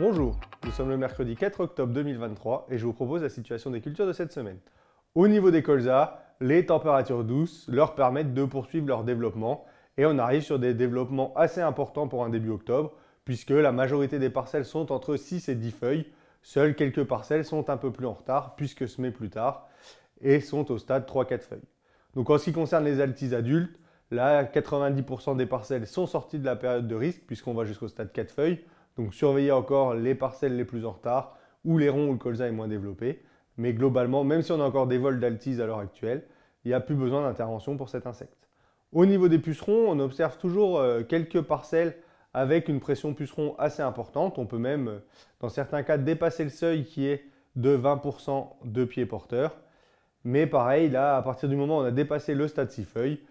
Bonjour, nous sommes le mercredi 4 octobre 2023 et je vous propose la situation des cultures de cette semaine. Au niveau des colzas, les températures douces leur permettent de poursuivre leur développement et on arrive sur des développements assez importants pour un début octobre puisque la majorité des parcelles sont entre 6 et 10 feuilles. Seules quelques parcelles sont un peu plus en retard puisque semées plus tard et sont au stade 3-4 feuilles. Donc en ce qui concerne les altises adultes, là 90% des parcelles sont sorties de la période de risque puisqu'on va jusqu'au stade 4 feuilles. Donc surveillez encore les parcelles les plus en retard ou les ronds où le colza est moins développé. Mais globalement, même si on a encore des vols d'altise à l'heure actuelle, il n'y a plus besoin d'intervention pour cet insecte. Au niveau des pucerons, on observe toujours quelques parcelles avec une pression puceron assez importante. On peut même, dans certains cas, dépasser le seuil qui est de 20% de pieds porteurs. Mais pareil, là, à partir du moment où on a dépassé le stade 6 feuilles,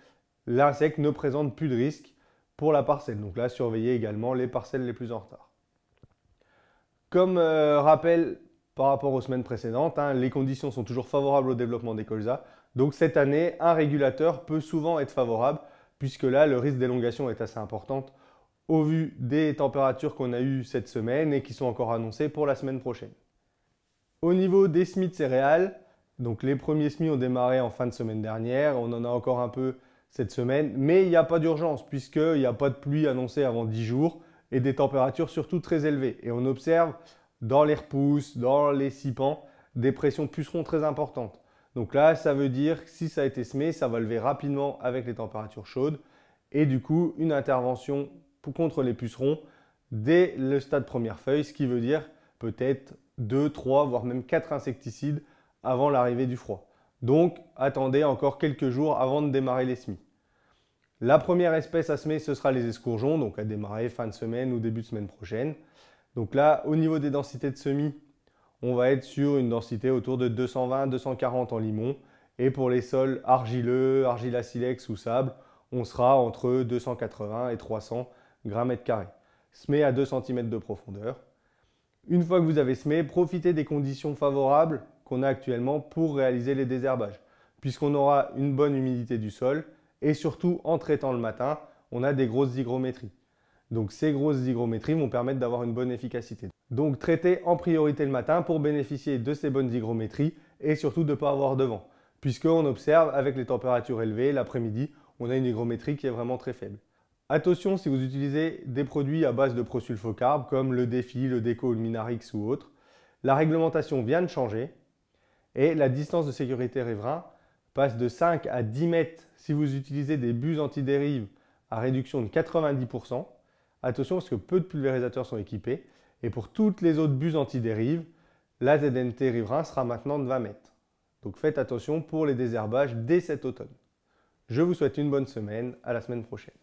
l'insecte ne présente plus de risque pour la parcelle. Donc là, surveillez également les parcelles les plus en retard. Comme rappel par rapport aux semaines précédentes, les conditions sont toujours favorables au développement des colzas. Donc cette année, un régulateur peut souvent être favorable puisque là, le risque d'élongation est assez important au vu des températures qu'on a eues cette semaine et qui sont encore annoncées pour la semaine prochaine. Au niveau des semis de céréales, donc les premiers semis ont démarré en fin de semaine dernière, on en a encore un peu cette semaine, mais il n'y a pas d'urgence puisqu'il n'y a pas de pluie annoncée avant 10 jours et des températures surtout très élevées. Et on observe dans les repousses, dans les sipans, des pressions pucerons très importantes. Donc là, ça veut dire que si ça a été semé, ça va lever rapidement avec les températures chaudes et du coup, une intervention contre les pucerons dès le stade première feuille, ce qui veut dire peut-être 2, 3, voire même 4 insecticides avant l'arrivée du froid. Donc, attendez encore quelques jours avant de démarrer les semis. La première espèce à semer, ce sera les escourgeons, donc à démarrer fin de semaine ou début de semaine prochaine. Donc là, au niveau des densités de semis, on va être sur une densité autour de 220-240 en limon. Et pour les sols argileux, argile à silex ou sable, on sera entre 280 et 300 grammes carrés. Semé à 2 cm de profondeur. Une fois que vous avez semé, profitez des conditions favorables qu'on a actuellement pour réaliser les désherbages, puisqu'on aura une bonne humidité du sol et surtout en traitant le matin, on a des grosses hygrométries. Donc ces grosses hygrométries vont permettre d'avoir une bonne efficacité. Donc traitez en priorité le matin pour bénéficier de ces bonnes hygrométries et surtout de ne pas avoir de vent, puisqu'on observe avec les températures élevées l'après-midi, on a une hygrométrie qui est vraiment très faible. Attention si vous utilisez des produits à base de prosulfocarbe comme le Défi, le Déco ou le Minarix ou autre. La réglementation vient de changer et la distance de sécurité riverain passe de 5 à 10 mètres si vous utilisez des buses antidérive à réduction de 90%. Attention parce que peu de pulvérisateurs sont équipés et pour toutes les autres buses antidérive, la ZNT riverain sera maintenant de 20 mètres. Donc faites attention pour les désherbages dès cet automne. Je vous souhaite une bonne semaine, à la semaine prochaine.